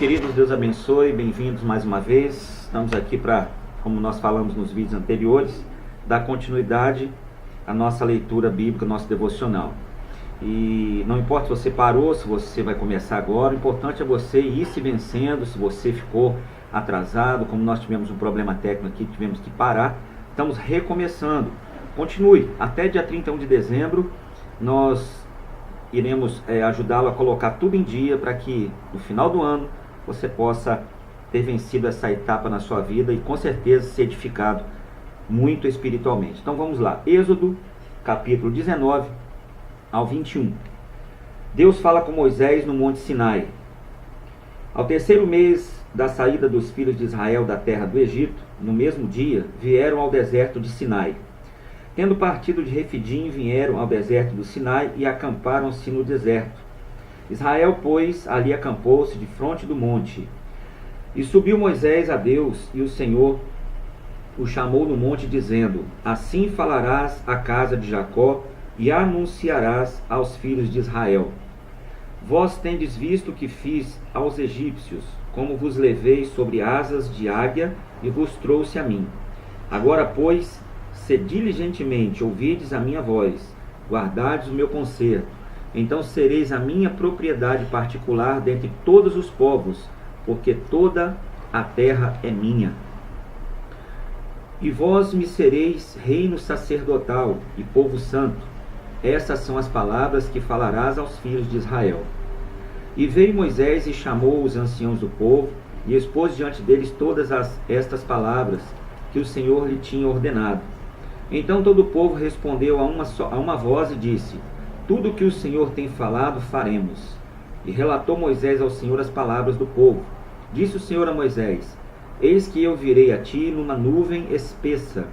queridos, Deus abençoe, bem-vindos mais uma vez. Estamos aqui para, como nós falamos nos vídeos anteriores, dar continuidade à nossa leitura bíblica, nosso devocional. E não importa se você parou, se você vai começar agora, o importante é você ir se vencendo. Se você ficou atrasado, como nós tivemos um problema técnico aqui, tivemos que parar, estamos recomeçando. Continue, até dia 31 de dezembro, nós iremos ajudá-lo a colocar tudo em dia para que no final do ano você possa ter vencido essa etapa na sua vida e com certeza ser edificado muito espiritualmente. Então vamos lá, Êxodo capítulo 19 ao 21. Deus fala com Moisés no Monte Sinai. Ao terceiro mês da saída dos filhos de Israel da terra do Egito, no mesmo dia, vieram ao deserto de Sinai. Tendo partido de Refidim, vieram ao deserto do Sinai e acamparam-se no deserto. Israel, pois, ali acampou-se de fronte do monte. E subiu Moisés a Deus, e o Senhor o chamou no monte, dizendo: Assim falarás à casa de Jacó, e anunciarás aos filhos de Israel: Vós tendes visto o que fiz aos egípcios, como vos levei sobre asas de águia, e vos trouxe a mim. Agora, pois, se diligentemente ouvides a minha voz, guardardes o meu conserto, então sereis a minha propriedade particular dentre todos os povos, porque toda a terra é minha. E vós me sereis reino sacerdotal e povo santo. Essas são as palavras que falarás aos filhos de Israel. E veio Moisés e chamou os anciãos do povo, e expôs diante deles todas estas palavras que o Senhor lhe tinha ordenado. Então todo o povo respondeu a uma voz e disse: Tudo o que o Senhor tem falado, faremos. E relatou Moisés ao Senhor as palavras do povo. Disse o Senhor a Moisés: Eis que eu virei a ti numa nuvem espessa,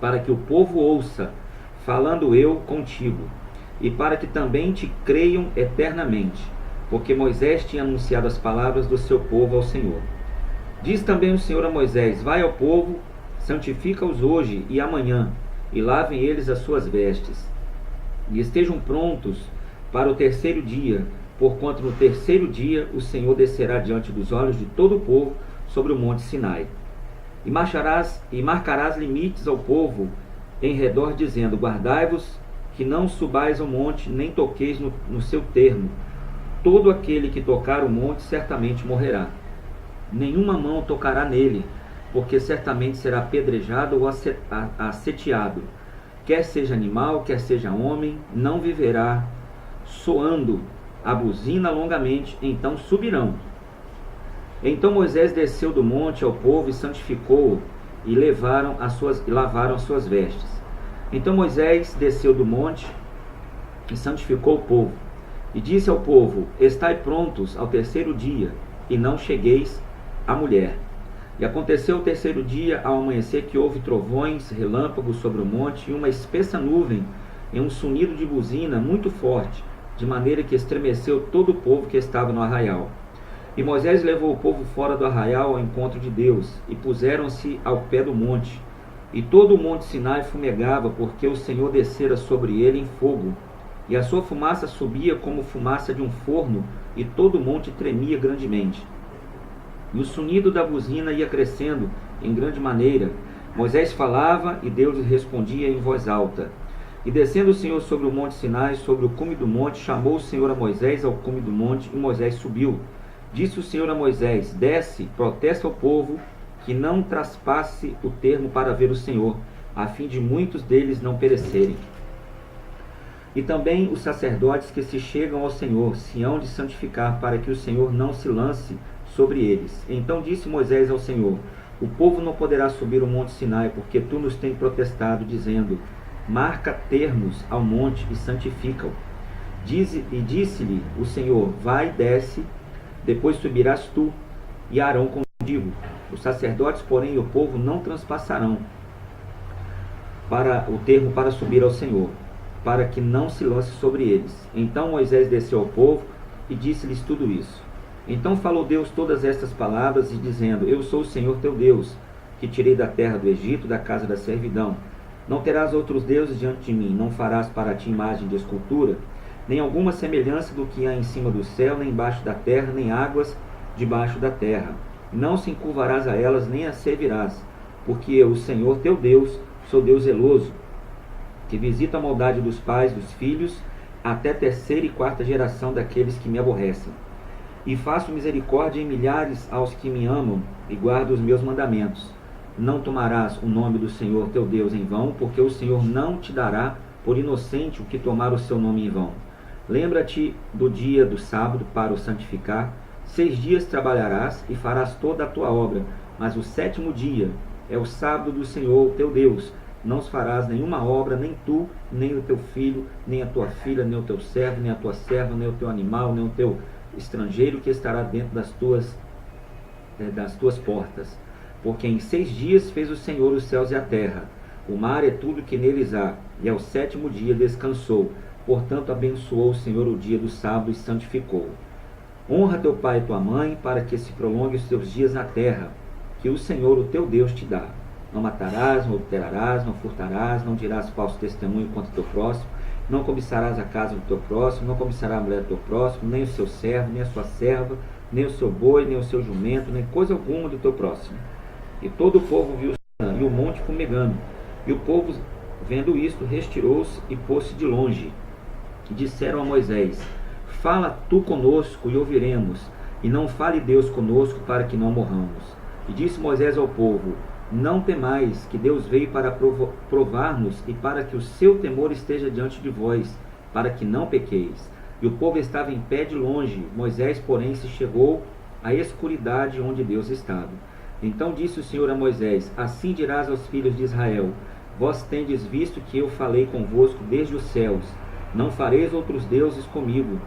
para que o povo ouça, falando eu contigo, e para que também te creiam eternamente, porque Moisés tinha anunciado as palavras do seu povo ao Senhor. Diz também o Senhor a Moisés: Vai ao povo, santifica-os hoje e amanhã, e lavem eles as suas vestes, e estejam prontos para o terceiro dia, porquanto no terceiro dia o Senhor descerá diante dos olhos de todo o povo sobre o monte Sinai. E marcarás limites ao povo em redor, dizendo: Guardai-vos, que não subais ao monte, nem toqueis no seu termo. Todo aquele que tocar o monte certamente morrerá. Nenhuma mão tocará nele, porque certamente será apedrejado ou asseteado. Quer seja animal, quer seja homem, não viverá. Soando a buzina longamente, então subirão. Então Moisés desceu do monte ao povo e santificou-o, e lavaram as suas vestes. Então Moisés desceu do monte e santificou o povo, e disse ao povo: Estai prontos ao terceiro dia, e não chegueis à mulher. E aconteceu o terceiro dia, ao amanhecer, que houve trovões, relâmpagos sobre o monte, e uma espessa nuvem, e um sonido de buzina muito forte, de maneira que estremeceu todo o povo que estava no arraial. E Moisés levou o povo fora do arraial ao encontro de Deus, e puseram-se ao pé do monte. E todo o monte Sinai fumegava, porque o Senhor descera sobre ele em fogo, e a sua fumaça subia como fumaça de um forno, e todo o monte tremia grandemente. E o sonido da buzina ia crescendo em grande maneira. Moisés falava, e Deus lhe respondia em voz alta. E descendo o Senhor sobre o monte Sinai, sobre o cume do monte, chamou o Senhor a Moisés ao cume do monte, e Moisés subiu. Disse o Senhor a Moisés: Desce, protesta ao povo, que não traspasse o termo para ver o Senhor, a fim de muitos deles não perecerem. E também os sacerdotes que se chegam ao Senhor se hão de santificar, para que o Senhor não se lance sobre eles. Então disse Moisés ao Senhor: O povo não poderá subir o monte Sinai, porque tu nos tens protestado, dizendo: Marca termos ao monte e santifica-o. E disse-lhe o Senhor: Vai, desce, depois subirás tu e Arão contigo. Os sacerdotes, porém, e o povo não transpassarão para o termo para subir ao Senhor, para que não se lance sobre eles. Então Moisés desceu ao povo e disse-lhes tudo isso. Então falou Deus todas estas palavras, e dizendo: Eu sou o Senhor teu Deus, que tirei da terra do Egito, da casa da servidão. Não terás outros deuses diante de mim, não farás para ti imagem de escultura, nem alguma semelhança do que há em cima do céu, nem embaixo da terra, nem águas debaixo da terra. Não se encurvarás a elas, nem as servirás, porque eu, o Senhor teu Deus, sou Deus zeloso, que visita a maldade dos pais, dos filhos, até terceira e quarta geração daqueles que me aborrecem. E faço misericórdia em milhares aos que me amam e guardam os meus mandamentos. Não tomarás o nome do Senhor teu Deus em vão, porque o Senhor não te dará por inocente o que tomar o seu nome em vão. Lembra-te do dia do sábado para o santificar. 6 dias trabalharás e farás toda a tua obra, mas o 7º dia é o sábado do Senhor teu Deus. Não farás nenhuma obra, nem tu, nem o teu filho, nem a tua filha, nem o teu servo, nem a tua serva, nem o teu animal, nem o teu estrangeiro que estará dentro das tuas portas. Porque em 6 dias fez o Senhor os céus e a terra, o mar é tudo que neles há, e ao 7º dia descansou. Portanto abençoou o Senhor o dia do sábado e santificou. Honra teu pai e tua mãe, para que se prolongue os teus dias na terra, que o Senhor o teu Deus te dá. Não matarás, não adulterarás, não furtarás, não dirás falso testemunho contra o teu próximo, não cobiçarás a casa do teu próximo, não cobiçarás a mulher do teu próximo, nem o seu servo, nem a sua serva, nem o seu boi, nem o seu jumento, nem coisa alguma do teu próximo. E todo o povo viu e o monte fumegando. E o povo, vendo isto, retirou-se e pôs-se de longe. E disseram a Moisés: Fala tu conosco e ouviremos, e não fale Deus conosco para que não morramos. E disse Moisés ao povo: Não temais, que Deus veio para provar-nos e para que o seu temor esteja diante de vós, para que não pequeis. E o povo estava em pé de longe, Moisés, porém, se chegou à escuridade onde Deus estava. Então disse o Senhor a Moisés: Assim dirás aos filhos de Israel: Vós tendes visto que eu falei convosco desde os céus. Não fareis outros deuses comigo,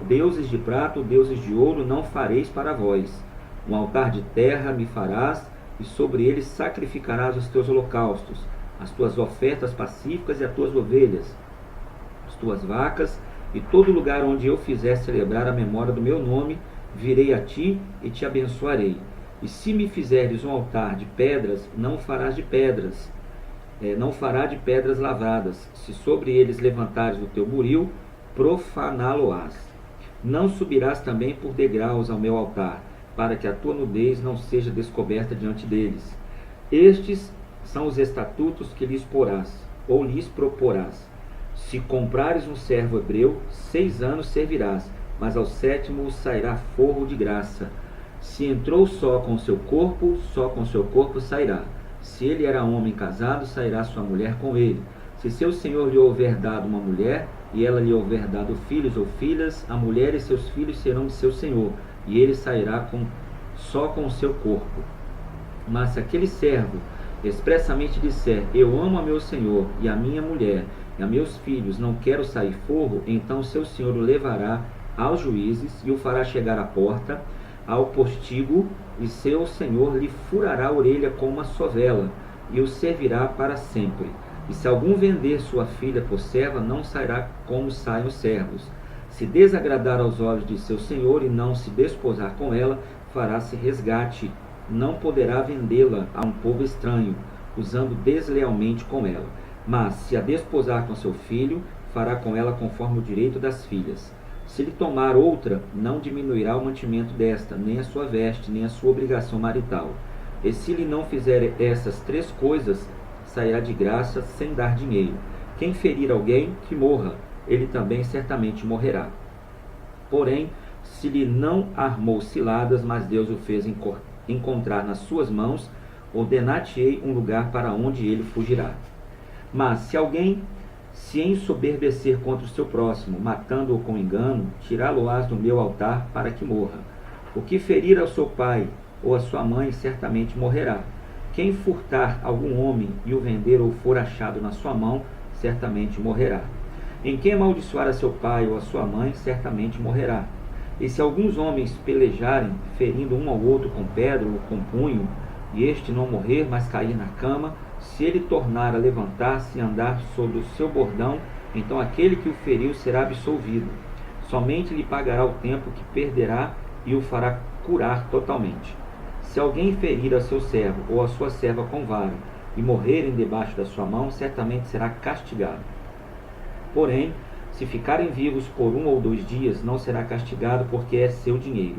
deuses de prata ou deuses de ouro não fareis para vós. Um altar de terra me farás, e sobre ele sacrificarás os teus holocaustos, as tuas ofertas pacíficas e as tuas ovelhas, as tuas vacas, e todo lugar onde eu fizer celebrar a memória do meu nome, virei a ti e te abençoarei. E se me fizeres um altar de pedras, não fará de pedras lavradas. Se sobre eles levantares o teu buril, profaná-lo-ás. Não subirás também por degraus ao meu altar, para que a tua nudez não seja descoberta diante deles. Estes são os estatutos que lhes porás, ou lhes proporás. Se comprares um servo hebreu, 6 anos servirás, mas ao 7º sairá forro de graça. Se entrou só com seu corpo sairá. Se ele era homem casado, sairá sua mulher com ele. Se seu senhor lhe houver dado uma mulher, e ela lhe houver dado filhos ou filhas, a mulher e seus filhos serão de seu senhor, e ele sairá só com o seu corpo. Mas se aquele servo expressamente disser: Eu amo a meu senhor e a minha mulher e a meus filhos, não quero sair forro, então seu senhor o levará aos juízes e o fará chegar à porta, ao postigo, e seu senhor lhe furará a orelha com uma sovela, e o servirá para sempre. E se algum vender sua filha por serva, não sairá como saem os servos. Se desagradar aos olhos de seu senhor e não se desposar com ela, fará-se resgate. Não poderá vendê-la a um povo estranho, usando deslealmente com ela. Mas se a desposar com seu filho, fará com ela conforme o direito das filhas. Se lhe tomar outra, não diminuirá o mantimento desta, nem a sua veste, nem a sua obrigação marital. E se lhe não fizer essas 3 coisas, sairá de graça sem dar dinheiro. Quem ferir alguém, que morra, ele também certamente morrerá. Porém, se lhe não armou ciladas, mas Deus o fez encontrar nas suas mãos, ordenar-te-ei um lugar para onde ele fugirá. Mas se alguém se ensoberbecer contra o seu próximo, matando-o com engano, tirá-lo-ás do meu altar para que morra. O que ferir ao seu pai ou a sua mãe, certamente morrerá. Quem furtar algum homem e o vender ou for achado na sua mão, certamente morrerá. Em quem amaldiçoar a seu pai ou a sua mãe, certamente morrerá. E se alguns homens pelejarem, ferindo um ao outro com pedra ou com punho, e este não morrer, mas cair na cama, se ele tornar a levantar-se e andar sobre o seu bordão, então aquele que o feriu será absolvido. Somente lhe pagará o tempo que perderá e o fará curar totalmente. Se alguém ferir a seu servo ou a sua serva com vara e morrerem debaixo da sua mão, certamente será castigado. Porém, se ficarem vivos por 1 ou 2 dias, não será castigado, porque é seu dinheiro.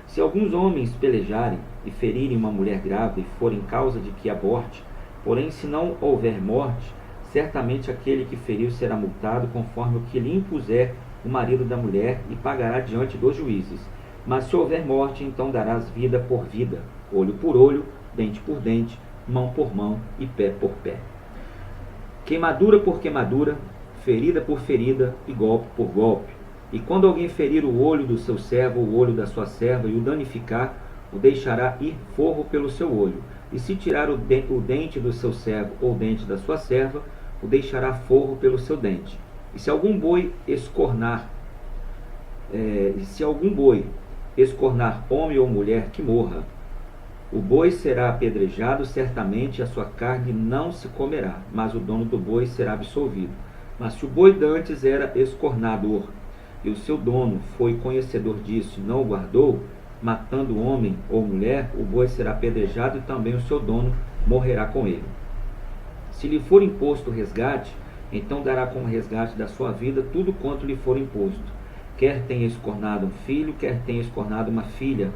Se alguns homens pelejarem e ferirem uma mulher grávida e forem causa de que aborte, porém se não houver morte, certamente aquele que feriu será multado conforme o que lhe impuser o marido da mulher e pagará diante dos juízes. Mas se houver morte, então darás vida por vida, olho por olho, dente por dente, mão por mão e pé por pé. Queimadura por queimadura, ferida por ferida e golpe por golpe. E quando alguém ferir o olho do seu servo ou o olho da sua serva e o danificar, o deixará ir forro pelo seu olho. E se tirar o dente do seu servo ou o dente da sua serva, o deixará forro pelo seu dente. E se algum boi escornar, homem ou mulher, que morra. O boi será apedrejado, certamente a sua carne não se comerá, mas o dono do boi será absolvido. Mas se o boi dantes era escornador, e o seu dono foi conhecedor disso e não o guardou, matando homem ou mulher, o boi será apedrejado e também o seu dono morrerá com ele. Se lhe for imposto resgate, então dará como resgate da sua vida tudo quanto lhe for imposto. Quer tenha escornado um filho, quer tenha escornado uma filha,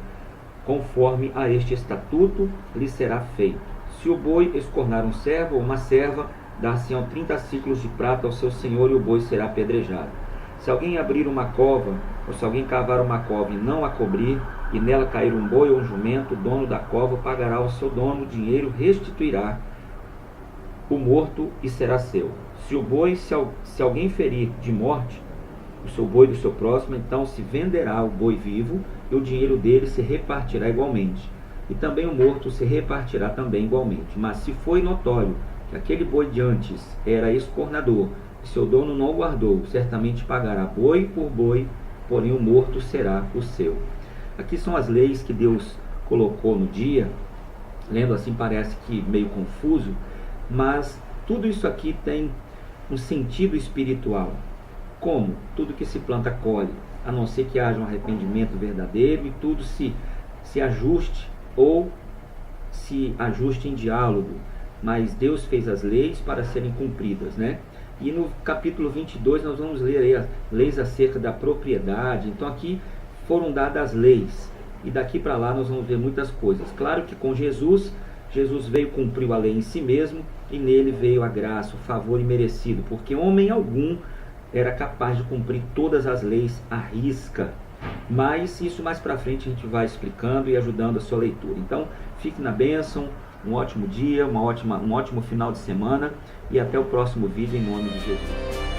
conforme a este estatuto lhe será feito. Se o boi escornar um servo ou uma serva, dar-se-ão 30 siclos de prata ao seu senhor e o boi será apedrejado. Se alguém abrir uma cova, ou se alguém cavar uma cova e não a cobrir, e nela cair um boi ou um jumento, o dono da cova pagará ao seu dono o dinheiro, restituirá o morto e será seu. Se o boi, se alguém ferir de morte o seu boi do seu próximo, então se venderá o boi vivo, e o dinheiro dele se repartirá igualmente. E também o morto se repartirá também igualmente. Mas se foi notório que aquele boi de antes era escornador, e seu dono não o guardou, certamente pagará boi por boi, porém o morto será o seu. Aqui são as leis que Deus colocou no dia. Lendo assim parece que meio confuso, mas tudo isso aqui tem um sentido espiritual. Como? Tudo que se planta colhe, a não ser que haja um arrependimento verdadeiro e tudo se ajuste ou se ajuste em diálogo. Mas Deus fez as leis para serem cumpridas, né? E no capítulo 22 nós vamos ler aí as leis acerca da propriedade. Então aqui foram dadas as leis. E daqui para lá nós vamos ver muitas coisas. Claro que com Jesus veio cumprir a lei em si mesmo, e nele veio a graça, o favor imerecido, porque homem algum era capaz de cumprir todas as leis à risca. Mas isso mais para frente a gente vai explicando e ajudando a sua leitura. Então fique na bênção, um ótimo dia, um ótimo final de semana, e até o próximo vídeo em nome de Jesus.